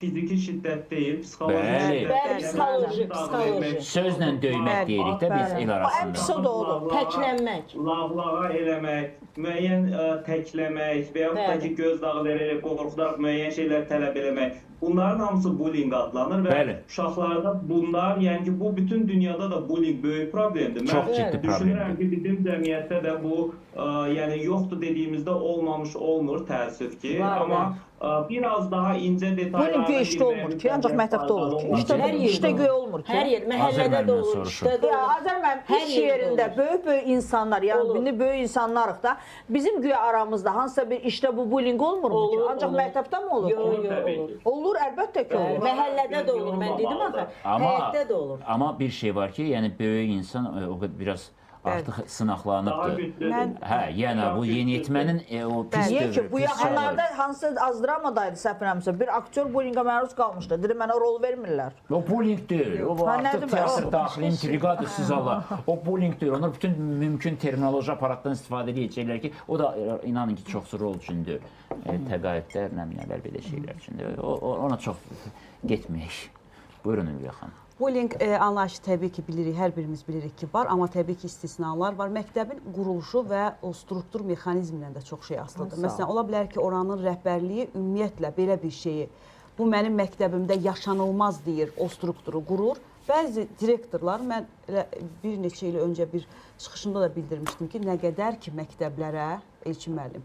fiziki şiddət deyil, psixoloji Bəli. şiddət Bəli, deyil. psixoloji, psixoloji. Sözlə döymək deyirik də biz el O arasında. episod olur, təklənmək. Lağlağa eləmək, müəyyən təkləmək və yaxud da ki, gözdağı verərək, qorxudaraq müəyyən şeylər tələb eləmək. Bunların hamısı bullying adlanır və Bəli. uşaqlarda bunlar, yəni ki, bu bütün dünyada da bullying böyük problemdir. Çox Mən ciddi düşünürəm problemdir. ki, bizim cəmiyyətdə də bu, yəni yoxdur dediyimizdə olmamış olmur, təəssüf ki, Var, amma biraz daha incə detallara Bullying güya işdə olmur ki, ancaq məktəbdə olur ki. İşdə güya olmur ki. Hər yer, məhəllədə də olur, işdə də Ya olur. Azər müəllim, Hər iş yerdə yerində olur. böyük insanlar, yəni Olur. indi böyük insanlarıq da, bizim güya aramızda hansısa bir işdə bu bullying olmurmu ki? Olur, Ancaq olur. məktəbdə mi olur? Yo, yo, olur. Olur, əlbəttə ki olur. Məhəllədə də olur, mən dedim axı. Həyətdə də olur. Amma bir şey var ki, yəni böyük insan o qədər biraz artıq Daha sınaqlanıbdır. güclüdür. Hə, yəni bu yeniyetmənin o pis Niyə dövrü. ki, bu yaxınlarda hansı az dramadaydı səhv eləmirəmsə, bir aktyor bullyinga məruz qalmışdı. Dedi, mənə rol vermirlər. O bullying deyil, o Ha, artıq nədir teatr bu? daxili intriqadır siz Allah. O bullying deyil, onlar bütün mümkün terminoloji aparatdan istifadə edəcəklər ki, o da inanın ki, çoxsu rol üçündür. Təqaüdlər, nələr belə şeylər üçündür. Ona çox getməyək. Buyurun Ülviyə xanım. Bullying anlayışı təbii ki bilirik, hər birimiz bilirik ki var, amma təbii ki istisnalar var. Məktəbin quruluşu və o struktur mexanizmindən də çox şey asılıdır. Məsələn, ola bilər ki, oranın rəhbərliyi ümumiyyətlə belə bir şeyi, bu mənim məktəbimdə yaşanılmaz deyir, o strukturu qurur. Bəzi direktorlar, mən bir neçə il öncə bir çıxışımda da bildirmişdim ki, nə qədər ki məktəblərə, Elçin müəllim,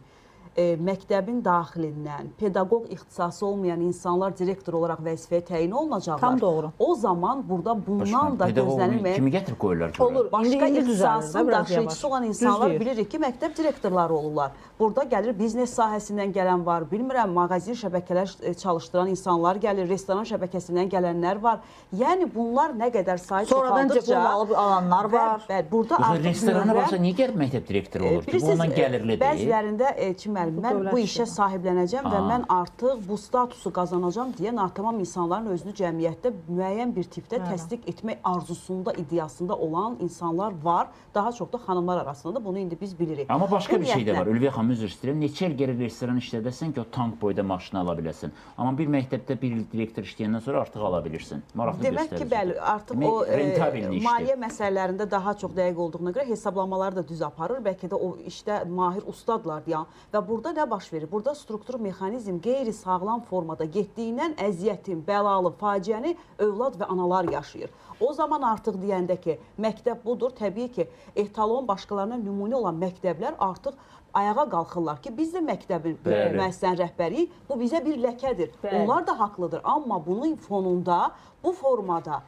məktəbin daxilindən pedaqoq ixtisası olmayan insanlar direktor olaraq vəzifəyə təyin olunacaqlar. Tam doğru. O zaman burada bundan da gözlənilməyən Kimi gətirib qoyurlar ki? Olur. başqa İndi ixtisasın düzəlir də, biraz daşıyıcısı yavaş. olan insanlar Düz deyir. bilirik ki, məktəb direktorları olurlar. Burada gəlir biznes sahəsindən gələn var, bilmirəm, mağazin şəbəkələr çalışdıran insanlar gəlir, restoran şəbəkəsindən gələnlər var. Yəni bunlar nə qədər sayı Sonradan diplom alıb alanlar var. Və burada Yox, artıq restorana növbə- varsa niyə gəlib məktəb direktoru olur ki? Bu ondan gəlirlidir. Bəzilərində Elçin müəllim, mən dövlət bu işi. işə sahiblənəcəm və mən artıq bu statusu qazanacam deyə natamam insanların özünü cəmiyyətdə müəyyən bir tipdə təsdiq etmək arzusunda, ideyasında olan insanlar var. Daha çox da xanımlar arasında da bunu indi biz bilirik. Amma başqa Bu bir şey də niyyətlə- var. Ülviyə xanım üzr istəyirəm. Neçə il geri restoran işlədəsən ki, o tank boyda maşını ala biləsən. Amma bir məktəbdə bir il direktor işləyəndən sonra artıq ala bilirsən. Maraqlı Demək ki, göstərici. bəli, artıq Demək, o rentabilni işdir. maliyyə məsələlərində daha çox dəqiq olduğuna görə hesablamaları da düz aparır. Bəlkə də o işdə mahir ustadlar deyə. Və burada nə baş verir? Burada struktur mexanizm qeyri-sağlam formada getdiyindən əziyyətin, bəlalı, faciəni övlad və analar yaşayır. O zaman artıq deyəndə ki, məktəb budur, təbii ki, etalon başqalarına nümunə olan məktəblər artıq ayağa qalxırlar ki, biz də məktəbin müəssisənin rəhbəriyik, bu bizə bir ləkədir. Onlar da haqlıdır, amma bunun fonunda, bu formada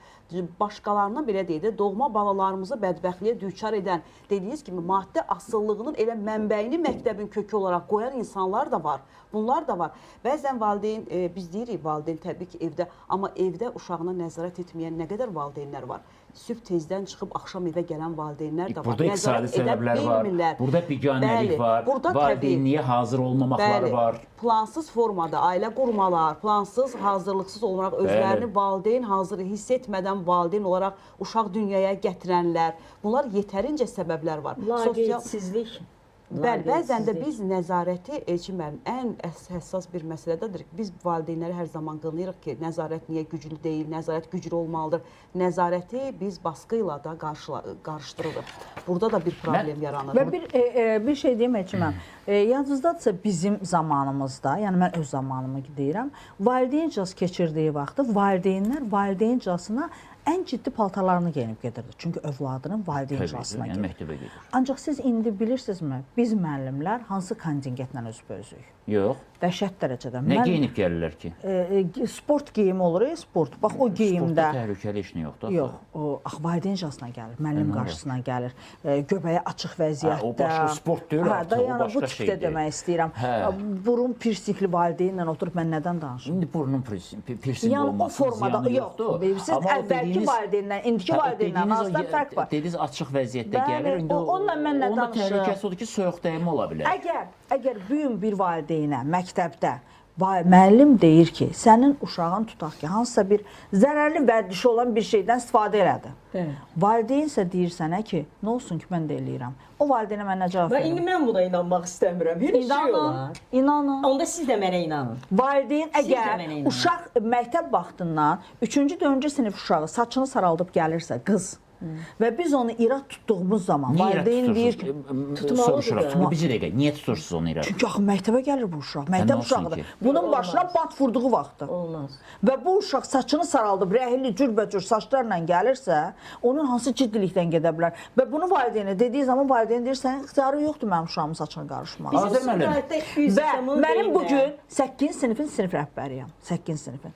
başqalarına belə deyək də, doğma balalarımızı bədbəxtliyə düçar edən, dediyiniz kimi, maddə asıllığının elə mənbəyini məktəbin kökü olaraq qoyan insanlar da var. Bunlar da var. Bəzən valideyn, biz deyirik valideyn təbii ki evdə, amma evdə uşağına nəzarət etməyən nə qədər valideynlər var. Sübh tezdən çıxıb axşam evə gələn valideynlər də var. Burada iqtisadi səbəblər var, burada biganəlik var, valideynliyə hazır olmamakları var. Plansız formada ailə qurmalar, plansız, hazırlıqsız olaraq özlərini valideyn hazır hiss etmədən valideyn olaraq uşaq dünyaya gətirənlər, bunlar yetərincə səbəblər var. Laqeydssizlik. Bəli, bəzən də biz nəzarəti, Elçin müəllim, ən həssas bir məsələdədir. Biz valideynləri hər zaman qınayırıq ki, nəzarət niyə güclü deyil, nəzarət güclü olmalıdır. Nəzarəti biz baskı ilə də qarışdırırıq. Burada da bir problem yaranır. Və bir şey deyim Elçin müəllim. Yadınızdadırsa bizim zamanımızda, yəni mən öz zamanımı deyirəm, valideyn icazı keçirdiyi vaxtda valideyn icasına ən ciddi paltarlarını geyinib gedirdi. Çünki övladının valideyn icasına gedir. Məktəbə gedir. Ancaq siz indi bilirsinizmi, biz müəllimlər hansı kontingentlə üzbözük? Yox. Dəhşət dərəcədə. Nə geyinib gəlirlər ki? Sport geyimi olur, sport. Bax o geyimdə. Sportda təhlükəli iş nə yoxdur? Yox, o valideyn icasına gəlir, müəllim qarşısına gəlir, göbəyi açıq vəziyyətdə. O başqa sport deyil artıq, o başqa bu tipdə demək istəyirəm. Burun pirsikli valideynlə oturub mən nədən danışım? İndi burnun pirsing Yəni o olmasının formada ziyanı yox. yoxdur. Siz əvvəlki valideynlə, indiki valideynlə arasında fərq var. Dediniz açıq vəziyyətdə gəlir. Onunla mən nə danışıram? Onun təhlükəsi odur ki, soyuq dəyimi ola bilər. Əgər bu gün bir valideynə məktəbdə müəllim deyir ki, sənin uşağın tutaq ki, hansısa bir zərərli vərdişi olan bir şeydən istifadə elədi. Valideyn isə deyir sənə ki, nə olsun ki, mən də eləyirəm. O valideynə mən nə cavab Və indi verim? mən buna inanmaq istəmirəm. Heç şey İnanın, olar. inanın. Onda siz də mənə inanın. Valideyn Siz də əgər mənə inanın. uşaq məktəb vaxtından 3-cü, 4-cü sinif uşağı saçını saraldıb gəlirsə, qız və biz onu irad tutduğumuz zaman Niyə valideyn deyir ki, tutmalıdır soruşuram. da. Bir dəqiqə, niyə tutursunuz onu irad? çünki axı məktəbə gəlir bu uşaq, məktəb nə olsun uşağıdır. ki? Bunun başına bat vurduğu vaxtdır. Olmaz. Və bu uşaq saçını saraldıb, rəhilli cürbəcür saçlarla gəlirsə, onun hansı ciddilikdən gedə bilər? Və bunu valideynə dediyi zaman valideyn deyir, sənin ixtiyarı yoxdur mənim uşağımın saçını qarışmağa. Azər müəllim. Və mənim bugün 8 sinifin sinif rəhbəriyəm. 8 sinifin.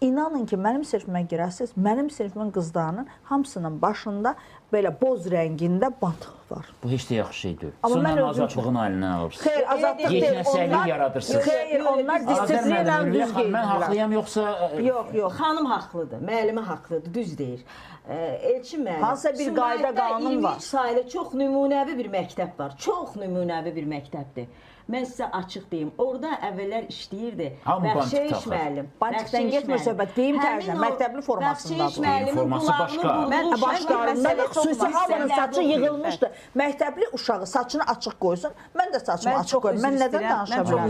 İnanın ki, mənim sinifimə girəsiz, mənim sinifimin qızlarının hamısının başında belə boz rəngində batıq var. Bu heç də yaxşı şey deyil. Amma mən Sonra özüm azadlığın əlindən alırsınız. Xeyr, azadlıq deyil. Yeknəsəklik yaradırsınız. Xeyr, onlar Azər disiplinlə müəllim, düz mən qeydilər. haqlıyam yoxsa Yox, yox. Xanım haqlıdır, müəllimə haqlıdır, düz deyir. Elçin müəllim. Hansısa bir qayda, qanun var. 23 saylı çox nümunəvi bir məktəb var. Çox nümunəvi bir məktəbdir. Mən sizə açıq deyim. Orada əvvəllər işləyirdi. Hamı bantik Bəxşəyiş taxır. müəllim. Bantikdən getmir söhbət, deyim tərzən, məktəbli formasındadır. Bəxşəyiş müəllimin forması qulağını başqa. vurmuş. Mən başlarında da xüsusi hamının saçı yığılmışdı. Məktəbli uşağı saçını açıq qoysun, mən də saçımı Mən açıq çox qoyum. Mən üzr nədən istəyirəm. danışa Mən çox bilərəm?